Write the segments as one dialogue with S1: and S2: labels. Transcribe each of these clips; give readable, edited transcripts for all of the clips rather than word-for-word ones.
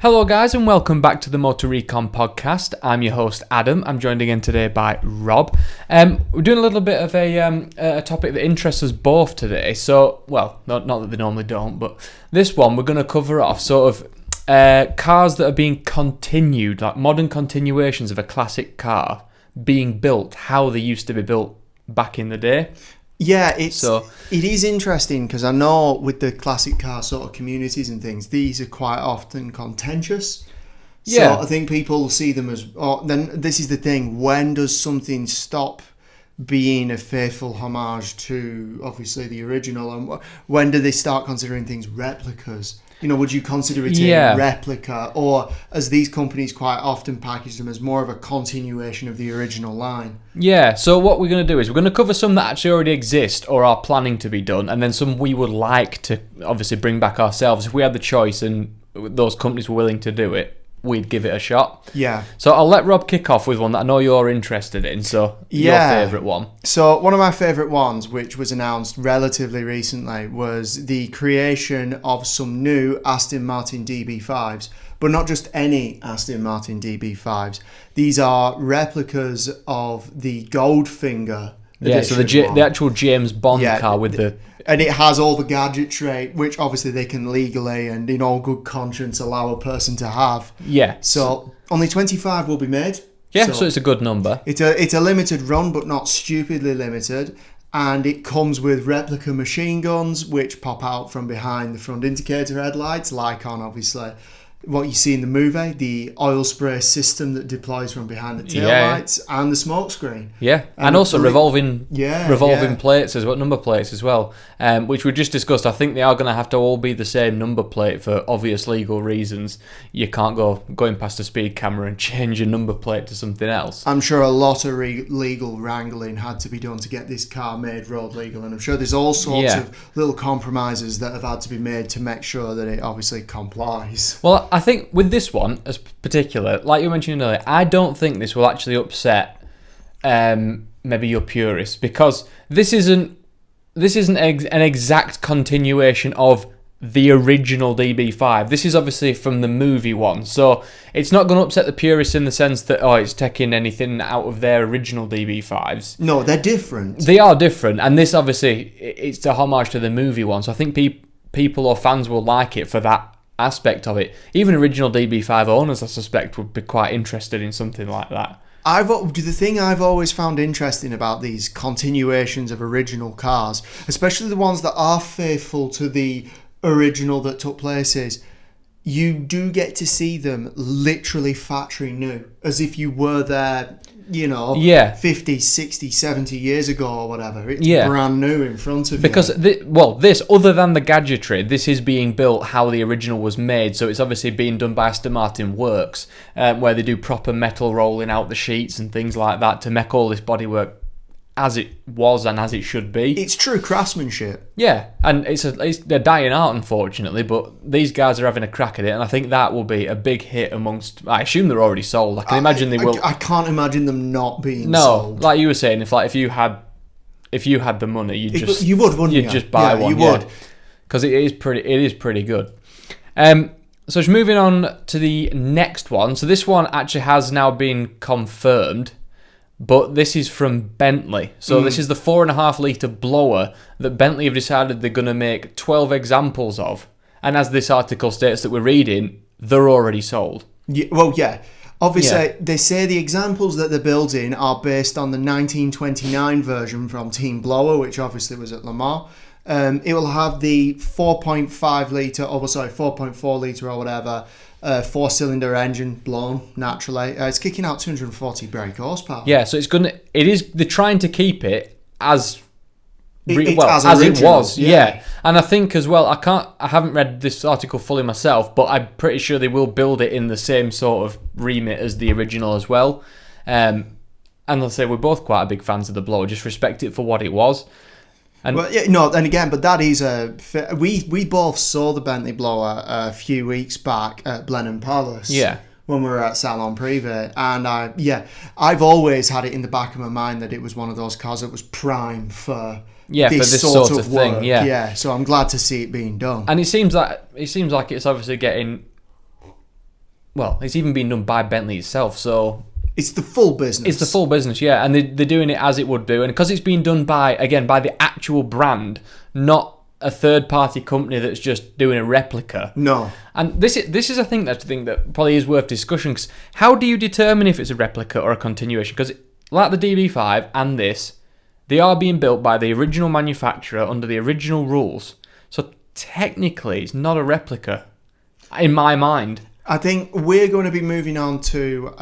S1: Hello guys and welcome back to the Motor Recon podcast. I'm your host Adam. I'm joined again today by Rob. We're doing a little bit of a topic that interests us both today. So, well, not that they normally don't, but this one we're going to cover off sort of cars that are being continued, like modern continuations of a classic car being built, how they used to be built back in the day.
S2: Yeah, it is interesting because I know with the classic car sort of communities and things, these are quite often contentious.
S1: Yeah.
S2: So I think people see them as, then this is the thing, when does something stop being a faithful homage to obviously the original, and when do they start considering things replicas? You know, would you consider it a replica, or as these companies quite often package them as more of a continuation of the original line?
S1: Yeah, so what we're going to do is we're going to cover some that actually already exist or are planning to be done, and then some we would like to obviously bring back ourselves. If we had the choice and those companies were willing to do it, we'd give it a shot.
S2: Yeah.
S1: So I'll let Rob kick off with one that I know you're interested in. So your favourite one.
S2: So one of my favourite ones, which was announced relatively recently, was the creation of some new Aston Martin DB5s. But not just any Aston Martin DB5s. These are replicas of the Goldfinger edition.
S1: So the actual James Bond car with the...
S2: And it has all the gadgetry, which obviously they can legally and in all good conscience allow a person to have.
S1: Yeah.
S2: So only 25 will be made.
S1: Yeah, so it's a good number.
S2: It's a limited run, but not stupidly limited. And it comes with replica machine guns, which pop out from behind the front indicator headlights, like on obviously what you see in the movie, the oil spray system that deploys from behind the taillights and the smoke screen.
S1: Yeah, and also revolving plates as well, number plates as well, which we just discussed. I think they are going to have to all be the same number plate for obvious legal reasons. You can't go going past a speed camera and change your number plate to something else.
S2: I'm sure a lot of legal wrangling had to be done to get this car made road legal, and I'm sure there's all sorts of little compromises that have had to be made to make sure that it obviously complies.
S1: Well, I think with this one as particular, like you mentioned earlier, I don't think this will actually upset maybe your purists, because this isn't an exact continuation of the original DB5. This is obviously from the movie one, so it's not going to upset the purists in the sense that it's taking anything out of their original DB5s.
S2: No, they're different.
S1: They are different, and this obviously it's a homage to the movie one, so I think people or fans will like it for that aspect of it. Even original DB5 owners, I suspect, would be quite interested in something like that.
S2: The thing I've always found interesting about these continuations of original cars, especially the ones that are faithful to the original that took place, is you do get to see them literally factory new, as if you were there, 50, 60, 70 years ago or whatever. It's brand new in front of you.
S1: Because, this, other than the gadgetry, this is being built how the original was made, so it's obviously being done by Aston Martin Works, where they do proper metal rolling out the sheets and things like that to make all this bodywork as it was and as it should be.
S2: It's true craftsmanship.
S1: Yeah, and they're dying out, unfortunately, but these guys are having a crack at it, and I think that will be a big hit amongst... I assume they're already sold. I can imagine they will...
S2: I can't imagine them not being sold.
S1: No, like you were saying, if you had the money, you'd just buy one.
S2: You would.
S1: Because it is pretty good. So just moving on to the next one. So this one actually has now been confirmed, but this is from Bentley. So this is the 4.5 litre blower that Bentley have decided they're going to make 12 examples of. And as this article states that we're reading, they're already sold.
S2: Yeah. Obviously, they say the examples that they're building are based on the 1929 version from Team Blower, which obviously was at Le Mans. It will have the 4.4 litre or whatever, 4-cylinder engine blown naturally. It's kicking out 240 brake horsepower.
S1: Yeah, so they're trying to keep it as it was. Yeah. And I think as well, I haven't read this article fully myself, but I'm pretty sure they will build it in the same sort of remit as the original as well. And I'll say we're both quite big fans of the blower, just respect it for what it was.
S2: But that is we both saw the Bentley blower a few weeks back at Blenheim Palace.
S1: Yeah.
S2: When we were at Salon Privé, and I've always had it in the back of my mind that it was one of those cars that was prime for this sort of work.
S1: Thing. Yeah.
S2: So I'm glad to see it being done.
S1: And it seems like it's obviously getting well, it's even been done by Bentley itself. So
S2: It's the full business.
S1: it's the full business, yeah, and they're doing it as it would do, and because it's been done by the actual brand, not a third-party company that's just doing a replica.
S2: No.
S1: And this is I think that's the thing that probably is worth discussion. Cause how do you determine if it's a replica or a continuation? Because like the DB5 and this, they are being built by the original manufacturer under the original rules. So technically, it's not a replica, in my mind.
S2: I think we're going to be moving on to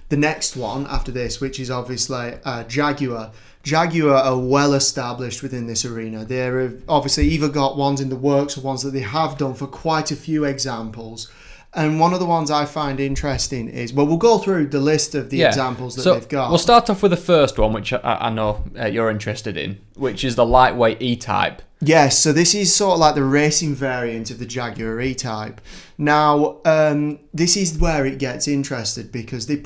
S2: the next one after this, which is obviously Jaguar. Jaguar are well established within this arena. They've obviously either got ones in the works or ones that they have done for quite a few examples. And one of the ones I find interesting is, well, we'll go through the list of the examples that they've got.
S1: We'll start off with the first one, which I know you're interested in, which is the lightweight E-Type.
S2: Yes, so this is sort of like the racing variant of the Jaguar E-Type. Now, this is where it gets interested because the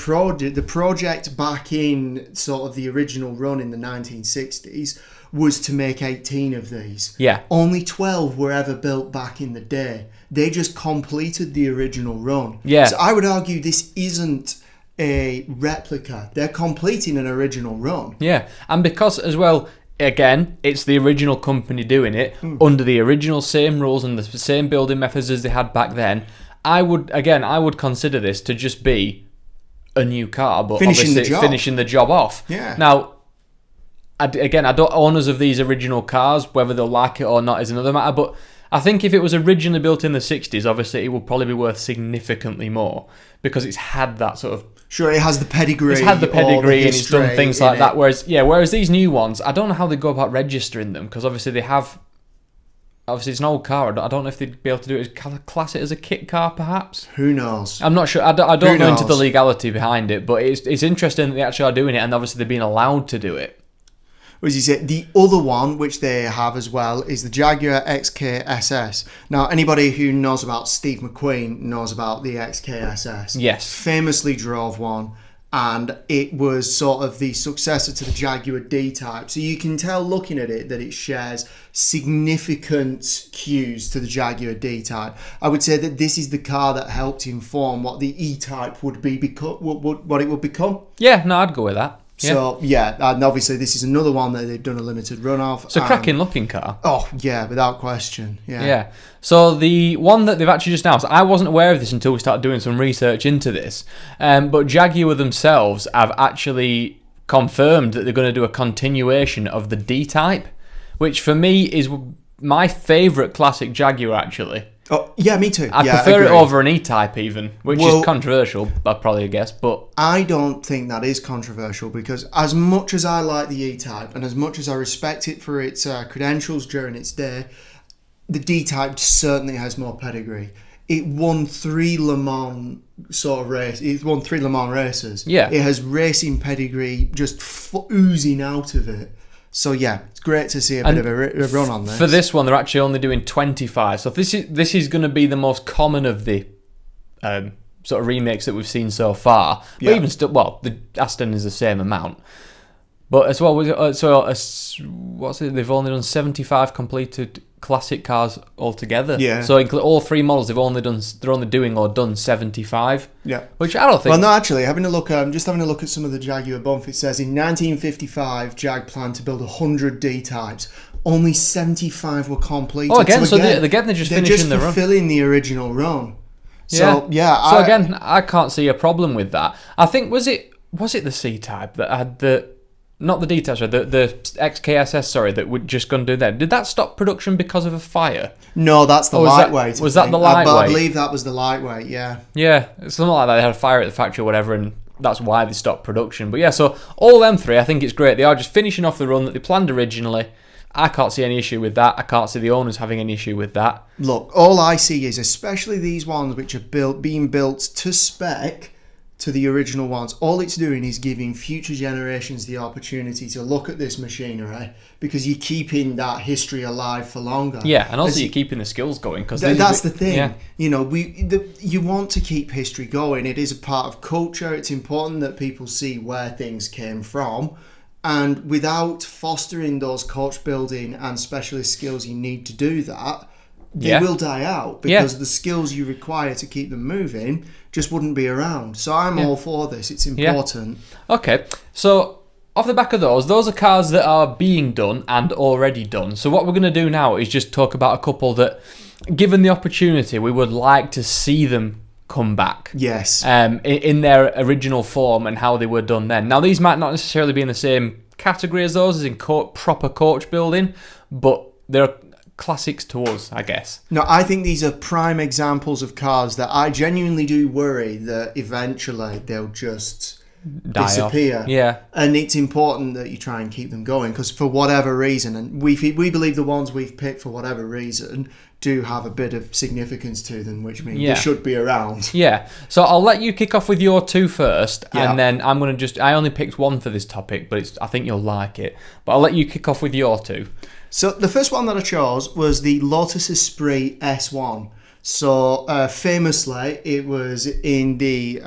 S2: project back in sort of the original run in the 1960s was to make 18 of these.
S1: Yeah.
S2: Only 12 were ever built back in the day. They just completed the original run.
S1: Yeah.
S2: So I would argue this isn't a replica. They're completing an original run.
S1: Yeah, and because as well, again, it's the original company doing it under the original same rules and the same building methods as they had back then. I would consider this to just be a new car, but finishing the job off.
S2: Yeah.
S1: Now, owners of these original cars, whether they'll like it or not is another matter, but I think if it was originally built in the 60s, obviously it would probably be worth significantly more because it's had that sort of...
S2: Sure, it has the pedigree.
S1: It's had the pedigree and it's done things like that.
S2: It.
S1: Whereas these new ones, I don't know how they go about registering them because obviously they have... Obviously, it's an old car. I don't know if they'd be able to do it. Class it as a kit car, perhaps?
S2: Who knows?
S1: I'm not sure. I don't know into the legality behind it, but it's interesting that they actually are doing it and obviously they're being allowed to do it.
S2: As you say, the other one, which they have as well, is the Jaguar XK-SS. Now, anybody who knows about Steve McQueen knows about the XK-SS.
S1: Yes.
S2: Famously drove one, and it was sort of the successor to the Jaguar D-Type. So you can tell, looking at it, that it shares significant cues to the Jaguar D-Type. I would say that this is the car that helped inform what the E-Type would be, what it would become.
S1: Yeah, no, I'd go with that.
S2: So, yeah, and obviously this is another one that they've done a limited run of.
S1: It's a cracking looking car.
S2: Oh, yeah, without question.
S1: Yeah. So the one that they've actually just announced, I wasn't aware of this until we started doing some research into this, but Jaguar themselves have actually confirmed that they're going to do a continuation of the D-Type, which for me is my favourite classic Jaguar, actually.
S2: Oh, yeah, me too.
S1: I prefer it over an E-Type even, which is controversial, I probably guess, but...
S2: I don't think that is controversial because as much as I like the E-Type and as much as I respect it for its credentials during its day, the D-Type certainly has more pedigree. It won 3 Le Mans sort of race. It won 3 Le Mans races.
S1: Yeah.
S2: It has racing pedigree just oozing out of it. So yeah, it's great to see a bit of a run on this.
S1: For this one, they're actually only doing 25. So this is going to be the most common of the sort of remakes that we've seen so far. But even still, well, the Aston is the same amount. But as well, they've only done 75 completed classic cars altogether.
S2: Yeah.
S1: So all 3 models, they're only done 75.
S2: Yeah.
S1: Which I don't think.
S2: Well, no, actually, just having a look at some of the Jaguar bump. It says in 1955, Jag planned to build 100 D-Types. Only 75 were completed.
S1: Oh, again, so they're just finishing the run.
S2: They're fulfilling the original run.
S1: So again, I can't see a problem with that. I think was it the C-Type that had the. Not the D-Type, sorry, the XKSS, that would just going to do that. Did that stop production because of a fire?
S2: No, that's the lightweight.
S1: Was that the lightweight?
S2: I believe that was the lightweight, yeah.
S1: Yeah, something like that. They had a fire at the factory or whatever, and that's why they stopped production. But yeah, so all them 3, I think it's great. They are just finishing off the run that they planned originally. I can't see any issue with that. I can't see the owners having any issue with that.
S2: Look, all I see is, especially these ones which are being built to spec, to the original ones, all it's doing is giving future generations the opportunity to look at this machinery because you're keeping that history alive for longer.
S1: Yeah, and also you're keeping the skills going.
S2: That's the thing. Yeah. You know, you want to keep history going. It is a part of culture. It's important that people see where things came from. And without fostering those coach building and specialist skills you need to do that, they will die out because the skills you require to keep them moving just wouldn't be around. So I'm all for this. It's important.
S1: Okay, so off the back of those are cars that are being done and already done. So what we're going to do now is just talk about a couple that, given the opportunity, we would like to see them come back.
S2: Yes.
S1: In their original form and how they were done then. Now, these might not necessarily be in the same category as those, as in proper coach building, but they're classics to us, I guess.
S2: No, I think these are prime examples of cars that I genuinely do worry that eventually they'll just disappear.
S1: Off. Yeah.
S2: And it's important that you try and keep them going because for whatever reason, and we believe the ones we've picked for whatever reason do have a bit of significance to them, which means they should be around.
S1: Yeah. So I'll let you kick off with your two first, and then I'm going to I only picked one for this topic, but I think you'll like it. But I'll let you kick off with your two.
S2: So the first one that I chose was the Lotus Esprit S1. So famously, it was in the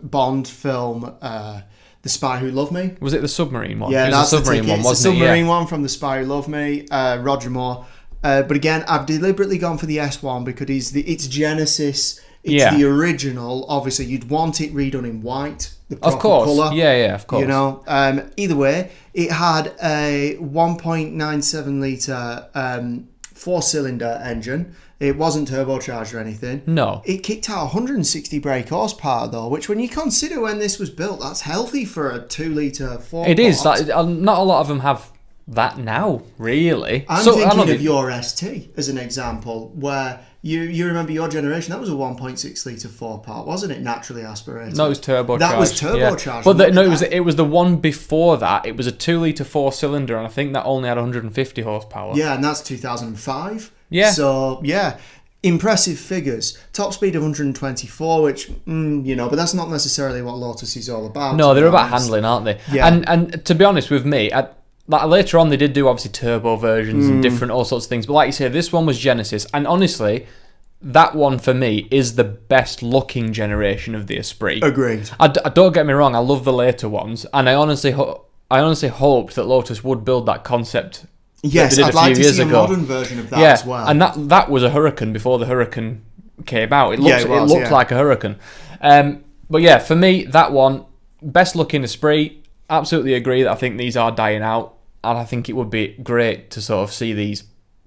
S2: Bond film The Spy Who Loved Me.
S1: Was it the submarine one?
S2: Yeah,
S1: that's
S2: the
S1: submarine one, wasn't
S2: it? The submarine one from The Spy Who Loved Me, Roger Moore. But again, I've deliberately gone for the S1 because it's Genesis. It's the original. Obviously, you'd want it redone in white. The proper colour.
S1: Yeah, of course.
S2: You know, either way, it had a 1.97 litre 4-cylinder engine. It wasn't turbocharged or anything.
S1: No.
S2: It kicked out 160 brake horsepower though, which when you consider when this was built, that's healthy for a 2 litre 4.
S1: It is. Not a lot of them have that now, really.
S2: I'm thinking of your ST as an example, where you remember your generation, that was a 1.6 litre 4-part, wasn't it? Naturally aspirated.
S1: No, it was turbocharged.
S2: That was turbocharged.
S1: Yeah. But it was the one before that. It was a 2 litre 4-cylinder, and I think that only had 150 horsepower.
S2: Yeah, and that's 2005.
S1: Yeah.
S2: So, yeah. Impressive figures. Top speed of 124, which, but that's not necessarily what Lotus is all about.
S1: No, they're about handling, aren't they?
S2: Yeah.
S1: And to be honest with me, later on they did do obviously turbo versions and different all sorts of things. But like you say, this one was Genesis. And honestly, that one for me is the best looking generation of the Esprit.
S2: Agreed.
S1: I don't get me wrong, I love the later ones. And I honestly hoped that Lotus would build that concept.
S2: Yes, I'd like to see a modern version of that as well.
S1: And that was a Huracan before the Huracan came out. It looked like a Huracan. But yeah, for me, that one, best looking Esprit. Absolutely agree that I think these are dying out, and I think it would be great to sort of see these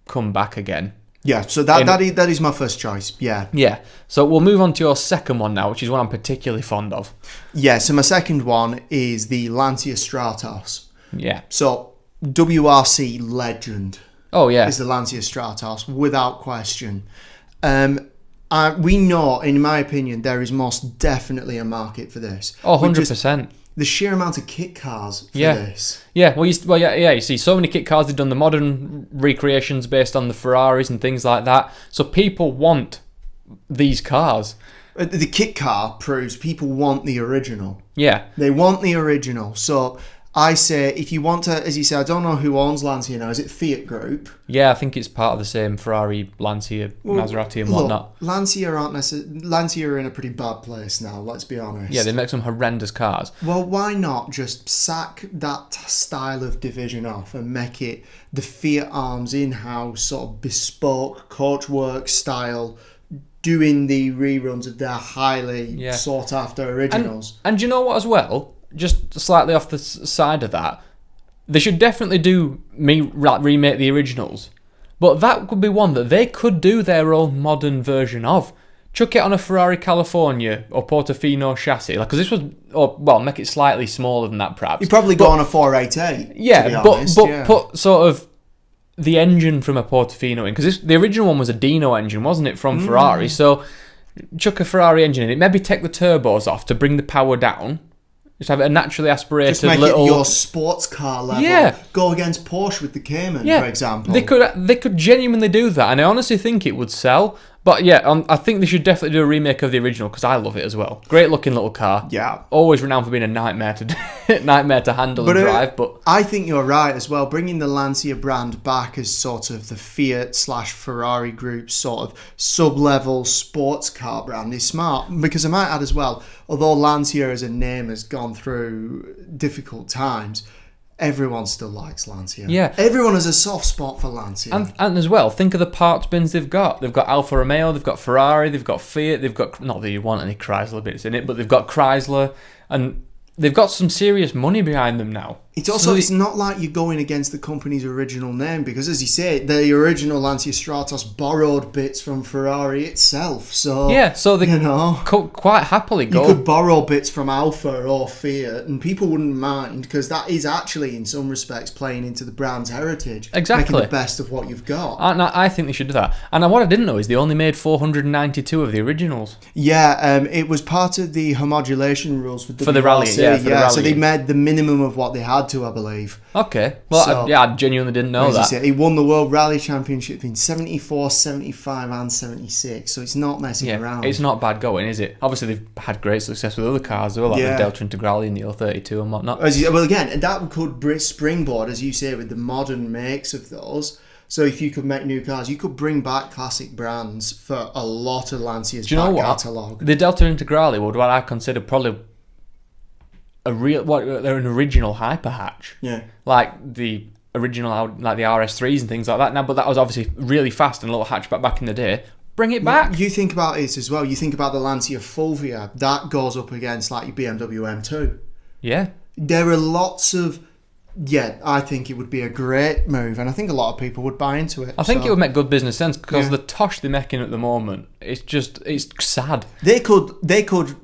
S1: come back again.
S2: Yeah, so that is my first choice. Yeah.
S1: Yeah. So we'll move on to your second one now, which is one I'm particularly fond of.
S2: Yeah. So my second one is the Lancia Stratos.
S1: Yeah.
S2: So WRC legend.
S1: Oh yeah.
S2: Is the Lancia Stratos without question. We know, in my opinion, there is most definitely a market for this.
S1: Oh, 100%.
S2: The sheer amount of kit cars for this.
S1: Yeah, you see so many kit cars. They've done the modern recreations based on the Ferraris and things like that. So people want these cars.
S2: The kit car proves people want the original.
S1: Yeah.
S2: They want the original. So I say, if you want to, as you say, I don't know who owns Lancia now. Is it Fiat Group?
S1: Yeah, I think it's part of the same Ferrari, Lancia, Maserati and whatnot.
S2: Lancia are in a pretty bad place now, let's be honest.
S1: Yeah, they make some horrendous cars.
S2: Well, why not just sack that style of division off and make it the Fiat Arms in-house, sort of bespoke coachwork style, doing the reruns of their highly sought-after originals.
S1: And you know what as well? Just slightly off the side of that, they should definitely remake the originals. But that could be one that they could do their own modern version of. Chuck it on a Ferrari California or Portofino chassis, because this was, make it slightly smaller than that perhaps.
S2: You'd probably go on a 488.
S1: Yeah, to be honest. But put sort of the engine from a Portofino in, because the original one was a Dino engine, wasn't it, from Ferrari? So chuck a Ferrari engine in it, maybe take the turbos off to bring the power down. Just have a naturally aspirated
S2: just make
S1: little...
S2: it your sports car level.
S1: Yeah.
S2: Go against Porsche with the Cayman, for example.
S1: They could genuinely do that, and I honestly think it would sell. But yeah, I think they should definitely do a remake of the original, because I love it as well. Great looking little car.
S2: Yeah.
S1: Always renowned for being a nightmare to handle and drive. But
S2: I think you're right as well. Bringing the Lancia brand back as sort of the Fiat/Ferrari group sort of sub-level sports car brand is smart. Because I might add as well, although Lancia as a name has gone through difficult times, everyone still likes Lancia.
S1: Yeah.
S2: Everyone has a soft spot for Lancia.
S1: And as well, think of the parts bins they've got. They've got Alfa Romeo, they've got Ferrari, they've got Fiat, they've got, not that you want any Chrysler bits in it, but they've got Chrysler, and they've got some serious money behind them now.
S2: It's also, it's not like you're going against the company's original name, because as you say, the original Lancia Stratos borrowed bits from Ferrari itself. So
S1: yeah, so they quite happily go.
S2: You could borrow bits from Alfa or Fiat, and people wouldn't mind, because that is actually, in some respects, playing into the brand's heritage.
S1: Exactly.
S2: Making the best of what you've got.
S1: And I think they should do that. And what I didn't know is they only made 492 of the originals.
S2: Yeah, it was part of the homologation rules for
S1: the rally. Yeah, for the rally.
S2: So they made the minimum of what they had to, I believe.
S1: Okay. Well,
S2: So,
S1: I genuinely didn't know that.
S2: He won the World Rally Championship in 74, 75 and 76, so it's not messing around.
S1: It's not bad going, is it? Obviously, they've had great success with other cars as well, like the Delta Integrale and the 032 and whatnot.
S2: Well, again, that could springboard, as you say, with the modern makes of those. So if you could make new cars, you could bring back classic brands for a lot of Lancia's back catalogue.
S1: The Delta Integrale would what I consider probably they're an original hyper hatch.
S2: Yeah.
S1: Like the original, like the RS3s and things like that. Now, but that was obviously really fast and a little hatchback back in the day. Bring it back.
S2: You think about it as well. You think about the Lancia Fulvia. That goes up against like your BMW M2.
S1: Yeah.
S2: There are lots of... Yeah, I think it would be a great move, and I think a lot of people would buy into it.
S1: I think it would make good business sense, because the tosh they're making at the moment, it's sad.
S2: They could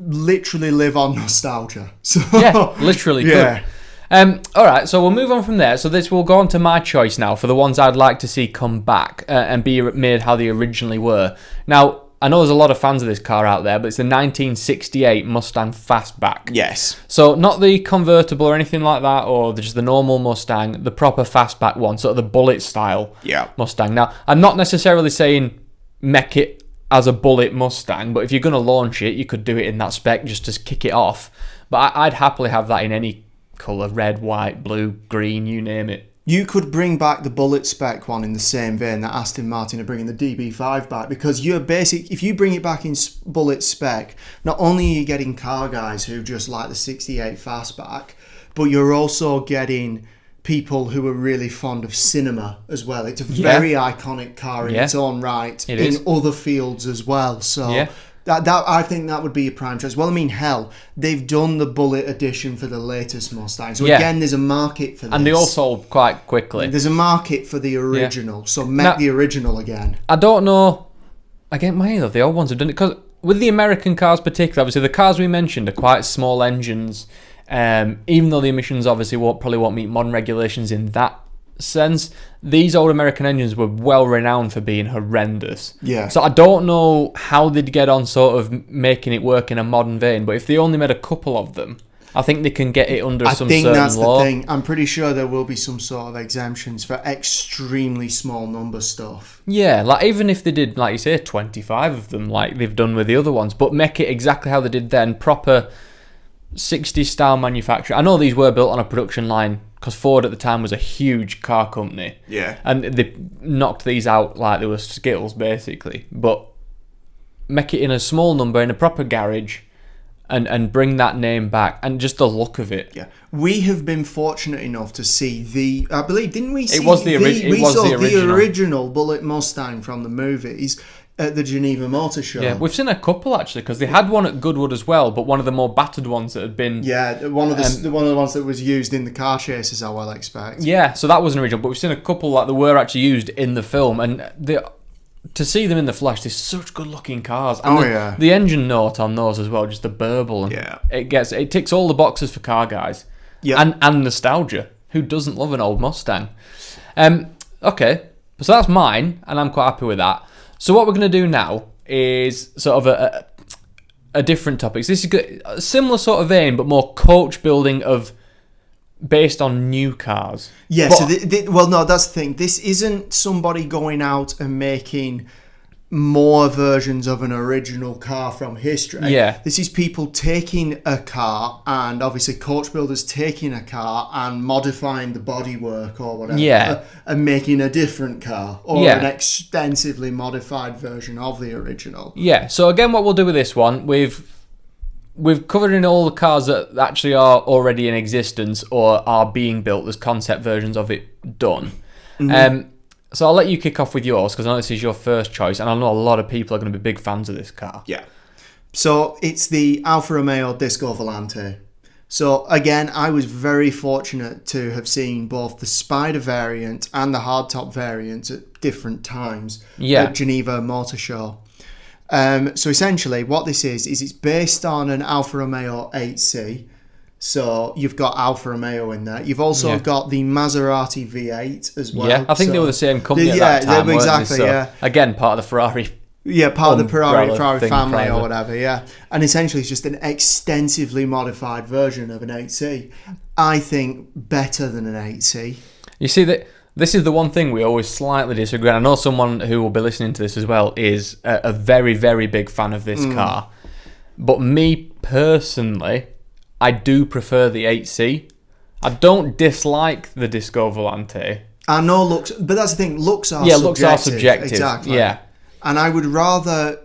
S2: literally live on nostalgia. So,
S1: yeah, literally could. All right, so we'll move on from there. So we'll go on to my choice now for the ones I'd like to see come back and be made how they originally were. Now, I know there's a lot of fans of this car out there, but it's the 1968 Mustang Fastback.
S2: Yes.
S1: So not the convertible or anything like that, or just the normal Mustang, the proper Fastback one, sort of the bullet style Mustang. Now, I'm not necessarily saying make it as a bullet Mustang, but if you're going to launch it, you could do it in that spec just to kick it off. But I'd happily have that in any colour, red, white, blue, green, you name it.
S2: You could bring back the bullet spec one in the same vein that Aston Martin are bringing the DB5 back, because if you bring it back in bullet spec, not only are you getting car guys who just like the 68 Fastback, but you're also getting people who are really fond of cinema as well. It's a very iconic car in its own right, in other fields as well. So that I think that would be a prime choice. Well, I mean, hell, they've done the bullet edition for the latest Mustang. So again, there's a market for this.
S1: And they all sold quite quickly.
S2: There's a market for the original. So make the original again.
S1: I don't know. Again, many of the old ones have done it, because with the American cars particularly, obviously the cars we mentioned are quite small engines. Even though the emissions obviously probably won't meet modern regulations in that sense, these old American engines were well renowned for being horrendous.
S2: Yeah.
S1: So I don't know how they'd get on sort of making it work in a modern vein, but if they only made a couple of them, I think they can get it under some certain law. I think that's the thing.
S2: I'm pretty sure there will be some sort of exemptions for extremely small number stuff.
S1: Yeah, like even if they did, like you say, 25 of them, like they've done with the other ones, but make it exactly how they did then, proper 60s style manufacturer. I know these were built on a production line, because Ford at the time was a huge car company.
S2: Yeah.
S1: And they knocked these out like they were Skittles, basically. But make it in a small number, in a proper garage, and bring that name back, and just the look of it.
S2: Yeah. We have been fortunate enough to see I believe, didn't we see
S1: it was the
S2: original Bullet Mustang from the movies at the Geneva Motor Show.
S1: Yeah, we've seen a couple actually, because they had one at Goodwood as well, but one of the more battered ones that had been...
S2: Yeah, one of the ones that was used in the car chases, I will expect.
S1: Yeah, so that wasn't original, but we've seen a couple that were actually used in the film, and to see them in the flesh, they're such good looking cars. And the engine note on those as well, just the burble. And it ticks all the boxes for car guys. Yeah. And nostalgia. Who doesn't love an old Mustang? Okay, so that's mine, and I'm quite happy with that. So what we're going to do now is sort of a different topic. So this is a similar sort of vein, but more coach building based on new cars.
S2: Yeah, so no, that's the thing. This isn't somebody going out and making more versions of an original car from history.
S1: Yeah.
S2: This is people taking a car, and obviously coach builders taking a car and modifying the bodywork or whatever, and making a different car or an extensively modified version of the original.
S1: Yeah, so again, what we'll do with this one, we've covered in all the cars that actually are already in existence or are being built. There's concept versions of it done. So I'll let you kick off with yours because I know this is your first choice, and I know a lot of people are going to be big fans of this car.
S2: Yeah. So it's the Alfa Romeo Disco Volante. So again, I was very fortunate to have seen both the Spider variant and the hardtop variant at different times at Geneva Motor Show. So essentially what this is it's based on an Alfa Romeo 8C. So you've got Alfa Romeo in there. You've also got the Maserati V8 as well.
S1: Yeah, I think they were the same company at that time,
S2: exactly,
S1: weren't they? So, again, part of the Ferrari.
S2: Yeah, part of the Ferrari family
S1: probably.
S2: or whatever, yeah. And essentially it's just an extensively modified version of an 8C. I think better than an 8C.
S1: You see, that this is the one thing we always slightly disagree on. I know someone who will be listening to this as well is a very, very big fan of this car. But me personally, I do prefer the 8C. I don't dislike the Disco Volante.
S2: I know looks, but that's the thing, looks are subjective.
S1: Looks are subjective.
S2: Exactly.
S1: Yeah.
S2: And I would rather...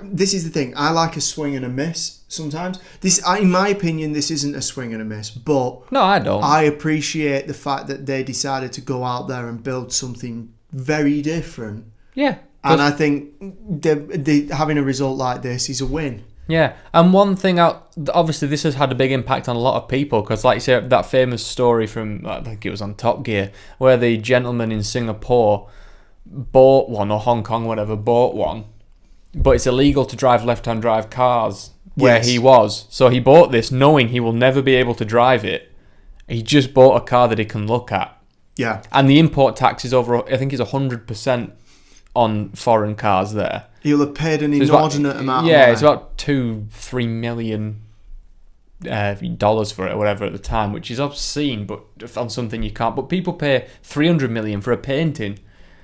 S2: this is the thing, I like a swing and a miss sometimes. In my opinion, this isn't a swing and a miss, but...
S1: No, I don't.
S2: I appreciate the fact that they decided to go out there and build something very different.
S1: Yeah.
S2: And I think having a result like this is a win.
S1: Yeah, and one thing, obviously this has had a big impact on a lot of people because, like you say, that famous story from, I think it was on Top Gear, where the gentleman in Singapore bought one, or Hong Kong, whatever, bought one, but it's illegal to drive left-hand drive cars where he was. So he bought this knowing he will never be able to drive it. He just bought a car that he can look at.
S2: Yeah.
S1: And the import tax is over, I think it's 100% on foreign cars there.
S2: You'll have paid an inordinate amount.
S1: Yeah, it's about $2-3 million dollars for it or whatever at the time, which is obscene, but on something you can't. But people pay $300 million for a painting.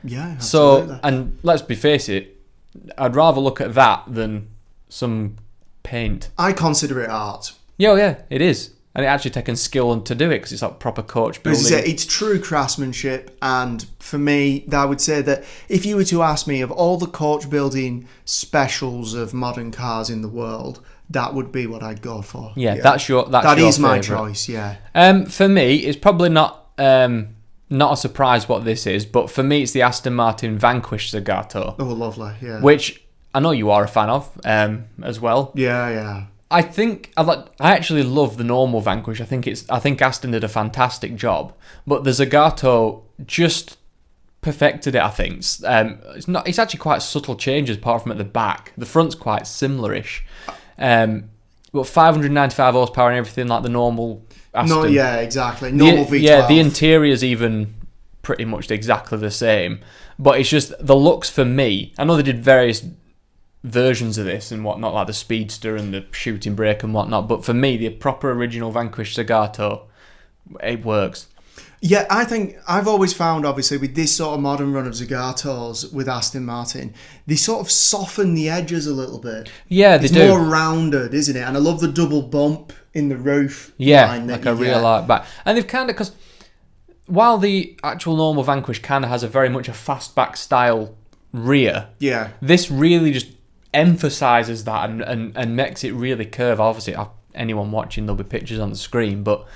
S2: Yeah, absolutely.
S1: So, and let's face it, I'd rather look at that than some paint.
S2: I consider it art.
S1: Yeah, it is. And it actually taken skill to do it because it's like proper coach building.
S2: As I say, it's true craftsmanship, and for me, I would say that if you were to ask me of all the coach building specials of modern cars in the world, that would be what I'd go for.
S1: Yeah, that's your
S2: my
S1: favourite
S2: choice. Yeah.
S1: For me, it's probably not a surprise what this is, but for me, it's the Aston Martin Vanquish Zagato.
S2: Oh, lovely. Yeah.
S1: Which I know you are a fan of, as well.
S2: Yeah.
S1: I think I actually love the normal Vanquish. I think Aston did a fantastic job, but the Zagato just perfected it. I think it's actually quite subtle changes apart from at the back. The front's quite similar-ish, but 595 horsepower and everything like the normal Aston.
S2: No, yeah, exactly. Normal V12.
S1: Yeah, the interior's even pretty much exactly the same, but it's just the looks for me. I know they did various versions of this and whatnot, like the Speedster and the shooting brake and whatnot, but for me, the proper original Vanquish Zagato, it works.
S2: Yeah, I think I've always found, obviously, with this sort of modern run of Zagatos with Aston Martin, they sort of soften the edges a little bit.
S1: Yeah, they do.
S2: It's more rounded, isn't it? And I love the double bump in the roof.
S1: Yeah, like a real art back. And they've kind of, because while the actual normal Vanquish kind of has a very much a fastback style rear, this really just emphasises that and makes it really curve. Obviously, anyone watching, there'll be pictures on the screen, but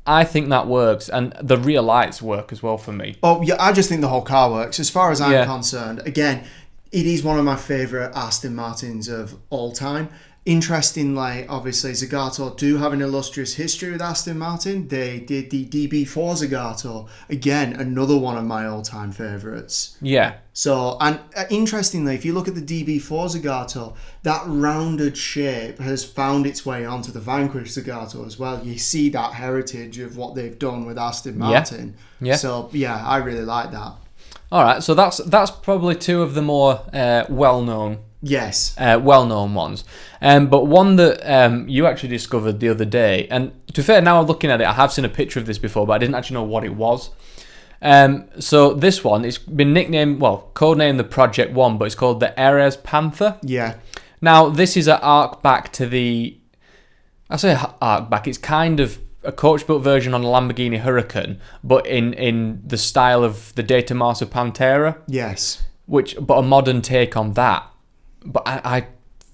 S1: I think that works, and the rear lights work as well for me.
S2: Oh yeah, I just think the whole car works. As far as I'm concerned, again, it is one of my favourite Aston Martins of all time. Interestingly, obviously, Zagato do have an illustrious history with Aston Martin. They did the DB4 Zagato. Again, another one of my all-time favourites.
S1: Yeah.
S2: So, and interestingly, if you look at the DB4 Zagato, that rounded shape has found its way onto the Vanquish Zagato as well. You see that heritage of what they've done with Aston Martin. Yeah. So, yeah, I really like that.
S1: All right, so that's probably two of the more well-known ones. But one that you actually discovered the other day, and to be fair, now I'm looking at it, I have seen a picture of this before, but I didn't actually know what it was. So this one, it's been codenamed the Project One, but it's called the Ares Panther.
S2: Yeah.
S1: Now, this is an arc back to it's kind of a coach-built version on a Lamborghini Huracan, but in the style of the De Tomaso Pantera.
S2: Yes.
S1: But a modern take on that. But I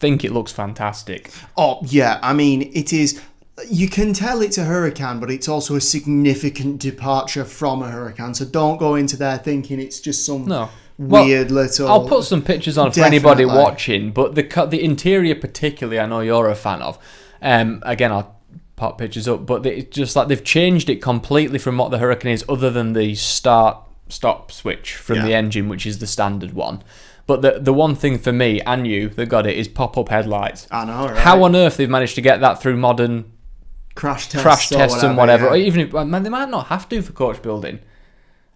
S1: think it looks fantastic.
S2: Oh, yeah. I mean, it is... You can tell it's a Hurricane, but it's also a significant departure from a Hurricane. So don't go into there thinking it's just some weird little...
S1: I'll put some pictures on for anybody watching, but the interior particularly, I know you're a fan of. Again, I'll pop pictures up, but it's just like they've changed it completely from what the Hurricane is, other than the start-stop switch from the engine, which is the standard one. But the one thing for me and you that got it is pop-up headlights.
S2: I know, right?
S1: How on earth they've managed to get that through modern
S2: crash tests
S1: and whatever. Or even if, man, they might not have to for coach building.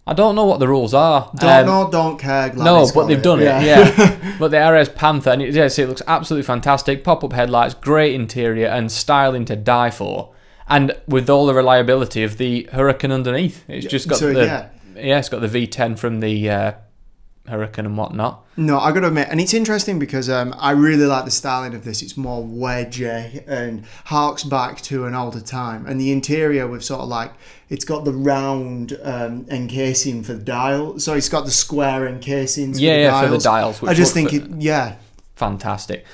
S1: I don't know what the rules are.
S2: Don't care.
S1: No, but they've done it. Yeah. But the RS Panther, and it looks absolutely fantastic. Pop-up headlights, great interior, and styling to die for. And with all the reliability of the Hurricane underneath, it's just got it's got the V10 from the Hurricane and whatnot.
S2: No, I got to admit, and it's interesting because I really like the styling of this. It's more wedgy and harks back to an older time. And the interior with sort of like, it's got the round encasing for the dial. So it's got the square encasings for the dials.
S1: For the dials.
S2: I just think
S1: fantastic.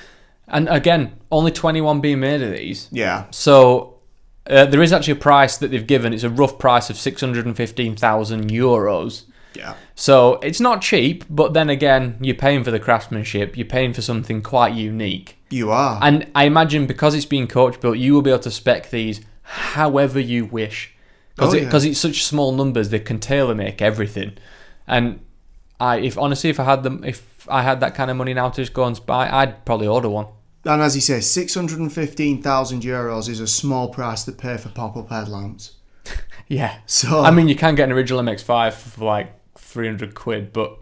S1: And again, only 21 being made of these.
S2: Yeah.
S1: So there is actually a price that they've given. It's a rough price of €615,000.
S2: Yeah.
S1: So it's not cheap, but then again, you're paying for the craftsmanship. You're paying for something quite unique.
S2: You are.
S1: And I imagine because it's being coach built, you will be able to spec these however you wish. Because it's such small numbers, they can tailor make everything. And if I had that kind of money now to just go and buy, I'd probably order one.
S2: And as you say, €615,000 is a small price to pay for pop-up headlamps.
S1: Yeah.
S2: So
S1: I mean, you can get an original MX-5 for like £300, but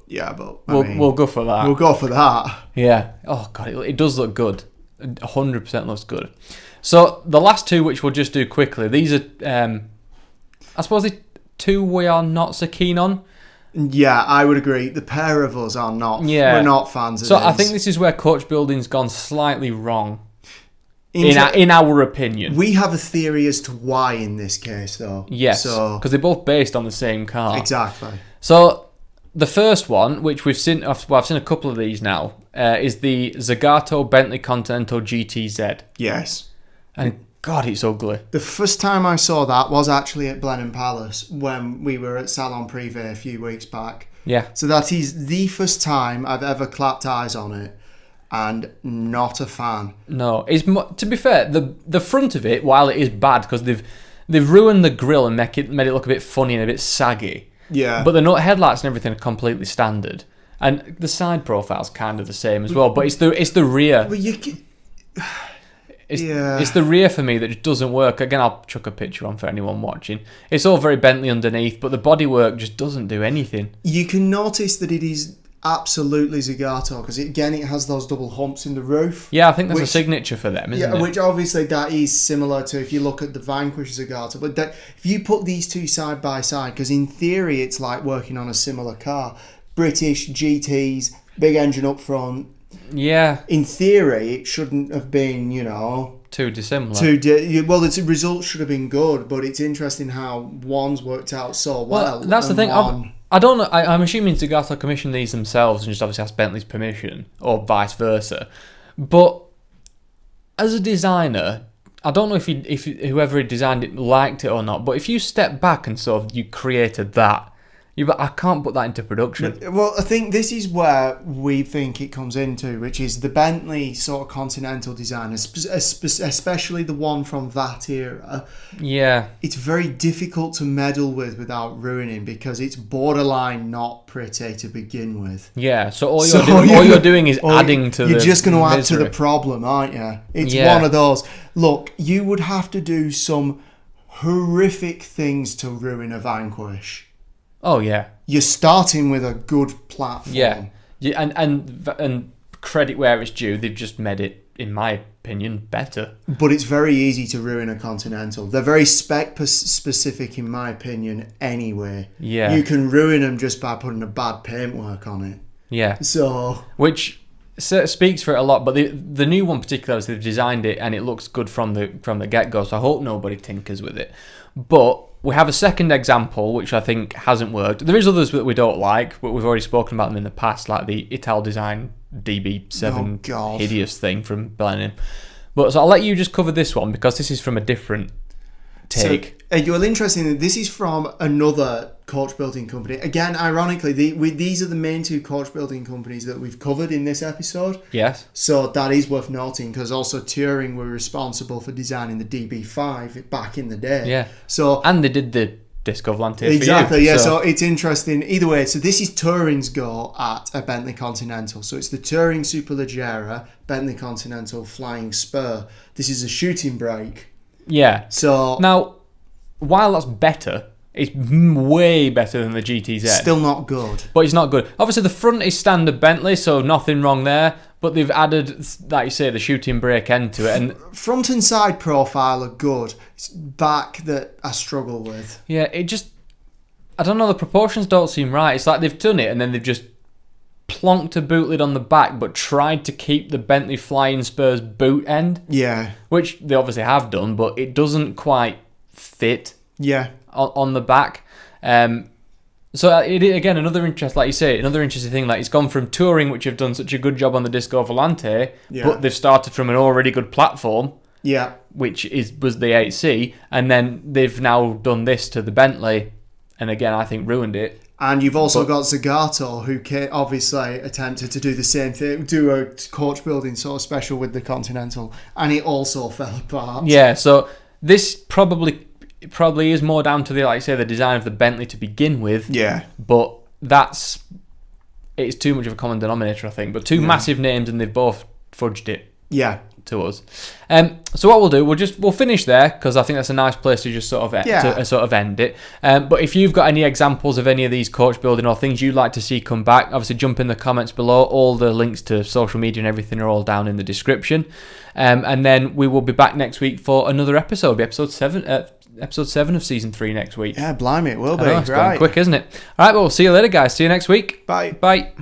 S1: we'll go for that.
S2: We'll go for that.
S1: Yeah. Oh god, it does look good. 100% looks good. So the last two, which we'll just do quickly, these are, I suppose, the two we are not so keen on.
S2: Yeah, I would agree. The pair of us are not. Yeah. We're not fans of
S1: So
S2: this.
S1: I think this is where coach building's gone slightly wrong. In our opinion.
S2: We have a theory as to why in this case, though.
S1: Yes, because they're both based on the same car.
S2: Exactly.
S1: So the first one, which I've seen a couple of these now, is the Zagato Bentley Continental GTZ.
S2: Yes.
S1: And God, it's ugly.
S2: The first time I saw that was actually at Blenheim Palace when we were at Salon Privé a few weeks back.
S1: Yeah.
S2: So that is the first time I've ever clapped eyes on it. And not a fan.
S1: No, to be fair, the front of it, while it is bad because they've ruined the grille and made it look a bit funny and a bit saggy.
S2: Yeah.
S1: But the headlights and everything are completely standard, and the side profile's kind of the same as well. But it's the rear.
S2: Well,
S1: It's the rear for me that just doesn't work. Again, I'll chuck a picture on for anyone watching. It's all very Bentley underneath, but the bodywork just doesn't do anything.
S2: You can notice that it is absolutely Zagato because it has those double humps in the roof.
S1: Yeah, I think that's a signature for them, isn't it?
S2: Yeah, which obviously that is similar to if you look at the Vanquish Zagato. But if you put these two side by side, because in theory it's like working on a similar car. British GTs, big engine up front.
S1: Yeah.
S2: In theory, it shouldn't have been,
S1: too dissimilar.
S2: The results should have been good, but it's interesting how one's worked out so well.
S1: That's the thing. I don't know. I'm assuming Zagato commissioned these themselves and just obviously asked Bentley's permission, or vice versa. But as a designer, I don't know if whoever designed it liked it or not. But if you step back and sort of you created that, I can't put that into production.
S2: Well, I think this is where we think it comes into, which is the Bentley sort of Continental design, especially the one from that era.
S1: Yeah.
S2: It's very difficult to meddle with without ruining because it's borderline not pretty to begin with.
S1: Yeah, so all you're doing is adding to the
S2: You're just going to add
S1: misery
S2: to the problem, aren't you? It's one of those. Look, you would have to do some horrific things to ruin a Vanquish.
S1: Oh yeah,
S2: you're starting with a good platform.
S1: Yeah, and credit where it's due. They've just made it, in my opinion, better.
S2: But it's very easy to ruin a Continental. They're very spec specific, in my opinion. Anyway,
S1: yeah,
S2: you can ruin them just by putting a bad paintwork on it.
S1: Yeah,
S2: so
S1: which speaks for it a lot. But the new one particularly, they've designed it and it looks good from the get go. So I hope nobody tinkers with it. But we have a second example, which I think hasn't worked. There is others that we don't like, but we've already spoken about them in the past, like the Ital Design DB7
S2: Oh, God.
S1: hideous thing from Blenheim. But so I'll let you just cover this one because this is from a different take.
S2: So, you're interesting. This is from another coach building company. Again, ironically, these are the main two coach building companies that we've covered in this episode.
S1: Yes.
S2: So that is worth noting because also Turing were responsible for designing the DB5 back in the day.
S1: Yeah.
S2: So
S1: and they did the Disco Volante
S2: exactly,
S1: for you,
S2: yeah. So it's interesting. Either way, so this is Turing's go at a Bentley Continental. So it's the Turing Superleggera Bentley Continental Flying Spur. This is a shooting brake.
S1: Yeah.
S2: So
S1: now, while that's better, it's way better than the GTZ.
S2: still not good.
S1: But it's not good. Obviously, the front is standard Bentley, so nothing wrong there. But they've added, like you say, the shooting brake end to it. And
S2: Front and side profile are good. It's back that I struggle with.
S1: yeah, it just... I don't know, the proportions don't seem right. It's like they've done it and then they've just plonked a boot lid on the back but tried to keep the Bentley Flying Spurs boot end.
S2: Yeah.
S1: Which they obviously have done, but it doesn't quite fit
S2: Yeah.
S1: on the back. So it again, another interesting thing. Like it's gone from Touring, which have done such a good job on the Disco Volante, but they've started from an already good platform, which was the 8C, and then they've now done this to the Bentley, and again, I think ruined it.
S2: And you've also got Zagato, who obviously attempted to do the same thing, do a coach building sort of special with the Continental, and it also fell apart.
S1: Yeah, so this probably is more down to the, like I say, the design of the Bentley to begin with.
S2: Yeah.
S1: But it's too much of a common denominator, I think. But two massive names, and they've both fudged it.
S2: Yeah.
S1: To us. So what we'll do, we'll finish there because I think that's a nice place to just sort of end it. But if you've got any examples of any of these coach building or things you'd like to see come back, obviously jump in the comments below. All the links to social media and everything are all down in the description. And then we will be back next week for another episode. It'll be episode 7 of season 3 next week.
S2: Yeah, blimey, it will be.
S1: It's going quick, isn't it? All right, well, we'll see you later, guys. See you next week.
S2: Bye.
S1: Bye.